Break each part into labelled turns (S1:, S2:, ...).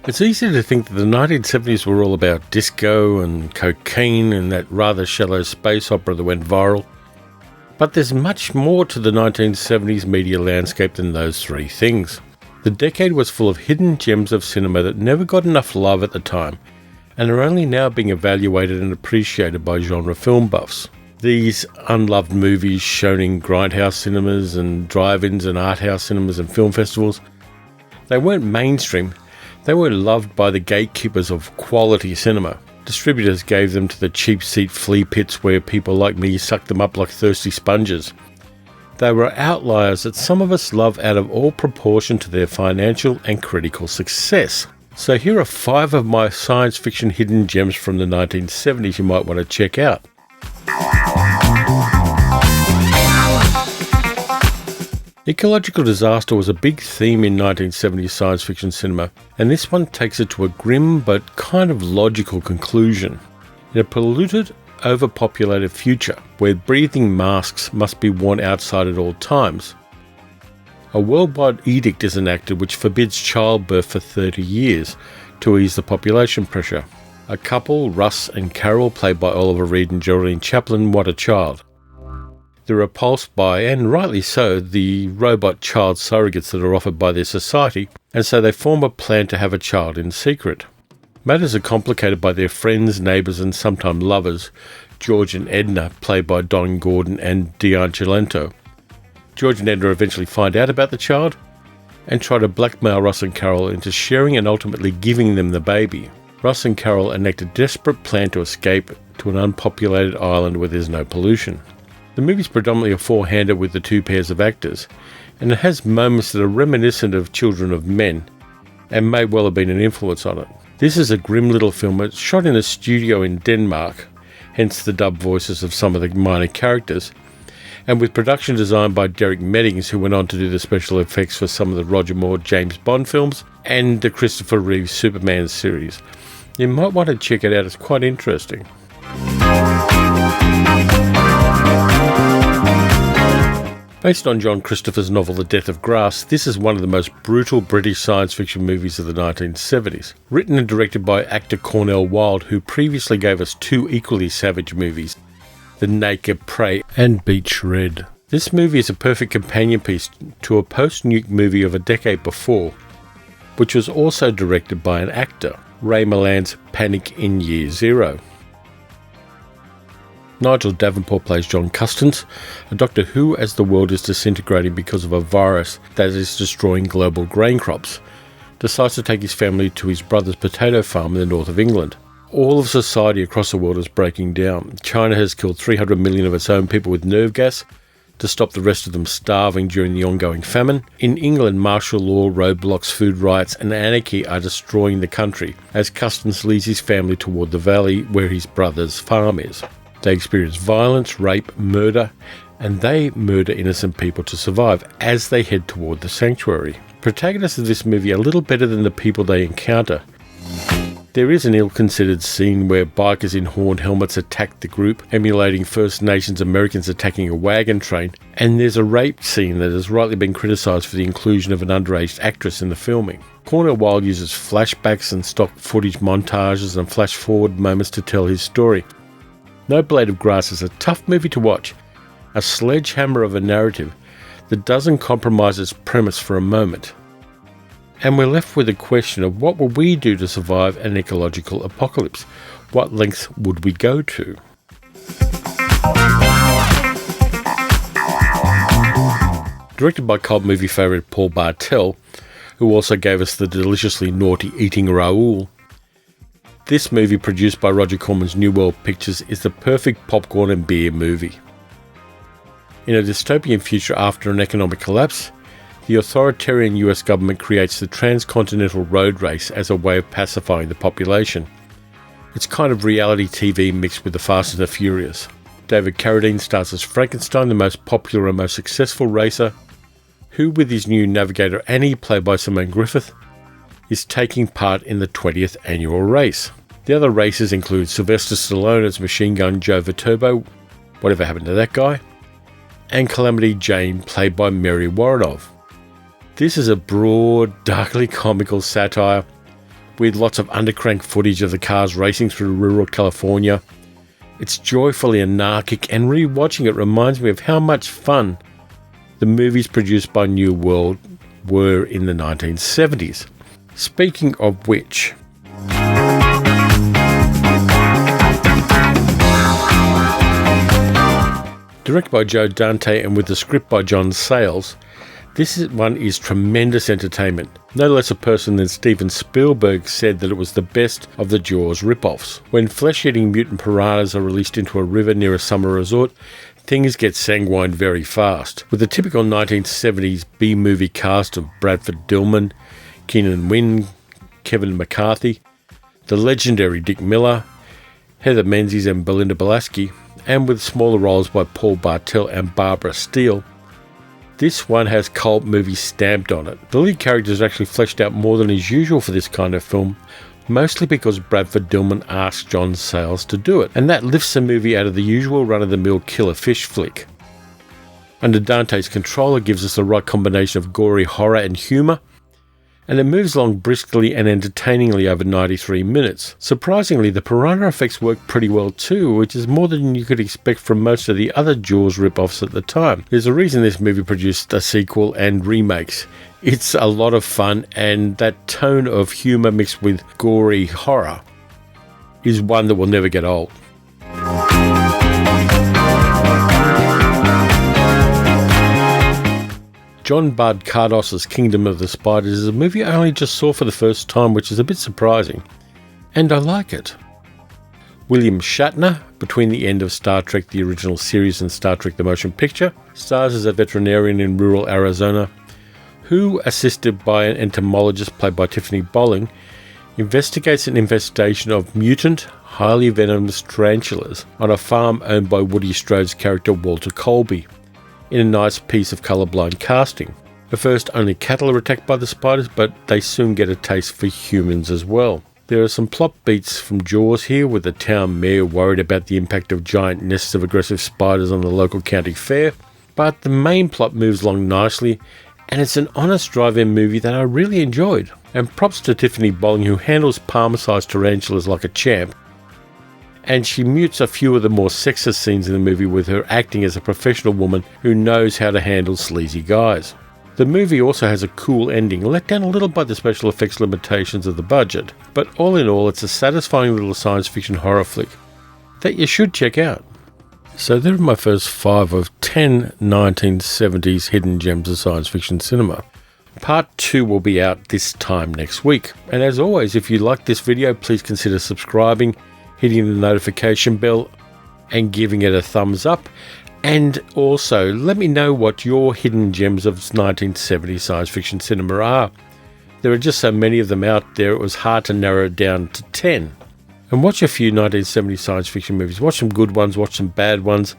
S1: It's easy to think that the 1970s were all about disco and cocaine and that rather shallow space opera that went viral. But there's much more to the 1970s media landscape than those three things. The decade was full of hidden gems of cinema that never got enough love at the time and are only now being evaluated and appreciated by genre film buffs. These unloved movies shown in grindhouse cinemas and drive-ins and art house cinemas and film festivals, they weren't mainstream. They were loved by the gatekeepers of quality cinema. Distributors gave them to the cheap seat flea pits where people like me sucked them up like thirsty sponges. They were outliers that some of us love out of all proportion to their financial and critical success. So here are 5 of my science fiction hidden gems from the 1970s you might want to check out. Ecological disaster was a big theme in 1970s science fiction cinema, and this one takes it to a grim but kind of logical conclusion. In a polluted, overpopulated future where breathing masks must be worn outside at all times, a worldwide edict is enacted which forbids childbirth for 30 years to ease the population pressure. A couple, Russ and Carol, played by Oliver Reed and Geraldine Chaplin, want a child. They're repulsed by, and rightly so, the robot child surrogates that are offered by their society, and so they form a plan to have a child in secret. Matters are complicated by their friends, neighbours and sometimes lovers, George and Edna, played by Don Gordon and Diane Cilento. George and Edna eventually find out about the child and try to blackmail Russ and Carol into sharing and ultimately giving them the baby. Russ and Carol enact a desperate plan to escape to an unpopulated island where there's no pollution. The movie's predominantly a four-hander with the 2 pairs of actors, and it has moments that are reminiscent of Children of Men, and may well have been an influence on it. This is a grim little film. It's shot in a studio in Denmark, hence the dubbed voices of some of the minor characters, and with production designed by Derek Meddings, who went on to do the special effects for some of the Roger Moore James Bond films and the Christopher Reeve Superman series. You might want to check it out, it's quite interesting. Based on John Christopher's novel The Death of Grass, this is one of the most brutal British science fiction movies of the 1970s. Written and directed by actor Cornel Wilde, who previously gave us 2 equally savage movies, The Naked Prey and Beach Red. This movie is a perfect companion piece to a post-nuke movie of a decade before, which was also directed by an actor, Ray Milland's Panic in Year Zero. Nigel Davenport plays John Custance, a Doctor Who as the world is disintegrating because of a virus that is destroying global grain crops, decides to take his family to his brother's potato farm in the north of England. All of society across the world is breaking down. China has killed 300 million of its own people with nerve gas to stop the rest of them starving during the ongoing famine. In England, martial law, roadblocks, food riots and anarchy are destroying the country as Custance leads his family toward the valley where his brother's farm is. They experience violence, rape, murder, and they murder innocent people to survive as they head toward the sanctuary. Protagonists of this movie are little better than the people they encounter. There is an ill-considered scene where bikers in horned helmets attack the group, emulating First Nations Americans attacking a wagon train, and there's a rape scene that has rightly been criticised for the inclusion of an underage actress in the filming. Cornel Wilde uses flashbacks and stock footage montages and flash-forward moments to tell his story. No Blade of Grass is a tough movie to watch, a sledgehammer of a narrative that doesn't compromise its premise for a moment. And we're left with the question of what will we do to survive an ecological apocalypse? What lengths would we go to? Directed by cult movie favourite Paul Bartel, who also gave us the deliciously naughty Eating Raoul, this movie, produced by Roger Corman's New World Pictures, is the perfect popcorn and beer movie. In a dystopian future after an economic collapse, the authoritarian US government creates the transcontinental road race as a way of pacifying the population. It's kind of reality TV mixed with the Fast and the Furious. David Carradine stars as Frankenstein, the most popular and most successful racer, who with his new navigator Annie, played by Simone Griffith, is taking part in the 20th annual race. The other races include Sylvester Stallone as Machine Gun Joe Viterbo, whatever happened to that guy, and Calamity Jane, played by Mary Woronov. This is a broad, darkly comical satire with lots of undercrank footage of the cars racing through rural California. It's joyfully anarchic, and rewatching it reminds me of how much fun the movies produced by New World were in the 1970s. Speaking of which, directed by Joe Dante and with the script by John Sayles, this one is tremendous entertainment. No less a person than Steven Spielberg said that it was the best of the Jaws rip-offs. When flesh-eating mutant piranhas are released into a river near a summer resort, things get sanguine very fast. With the typical 1970s B-movie cast of Bradford Dillman, Keenan Wynn, Kevin McCarthy, the legendary Dick Miller, Heather Menzies and Belinda Blasky, and with smaller roles by Paul Bartel and Barbara Steele, this one has cult movie stamped on it. The lead character is actually fleshed out more than is usual for this kind of film, mostly because Bradford Dillman asked John Sayles to do it, and that lifts the movie out of the usual run-of-the-mill killer fish flick. Under Dante's control, it gives us the right combination of gory horror and humour, and it moves along briskly and entertainingly over 93 minutes. Surprisingly, the piranha effects work pretty well too, which is more than you could expect from most of the other Jaws rip-offs at the time. There's a reason this movie produced a sequel and remakes. It's a lot of fun, and that tone of humour mixed with gory horror is one that will never get old. John Bud Cardos's Kingdom of the Spiders is a movie I only just saw for the first time, which is a bit surprising, and I like it. William Shatner, between the end of Star Trek the original series and Star Trek the motion picture, stars as a veterinarian in rural Arizona who, assisted by an entomologist played by Tiffany Bolling, investigates an infestation of mutant, highly venomous tarantulas on a farm owned by Woody Strode's character Walter Colby, in a nice piece of colourblind casting. At first, only cattle are attacked by the spiders, but they soon get a taste for humans as well. There are some plot beats from Jaws here, with the town mayor worried about the impact of giant nests of aggressive spiders on the local county fair, but the main plot moves along nicely, and it's an honest drive-in movie that I really enjoyed. And props to Tiffany Bolling, who handles palm-sized tarantulas like a champ, and she mutes a few of the more sexist scenes in the movie with her acting as a professional woman who knows how to handle sleazy guys. The movie also has a cool ending, let down a little by the special effects limitations of the budget, but all in all it's a satisfying little science fiction horror flick that you should check out. So there are my first 5 of 10 1970s hidden gems of science fiction cinema. Part 2 will be out this time next week. And as always, if you like this video, please consider subscribing, hitting the notification bell and giving it a thumbs up. And also, let me know what your hidden gems of 1970s science fiction cinema are. There are just so many of them out there, it was hard to narrow it down to 10. And watch a few 1970s science fiction movies. Watch some good ones, watch some bad ones,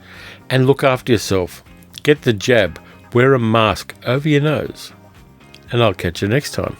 S1: and look after yourself. Get the jab, wear a mask over your nose, and I'll catch you next time.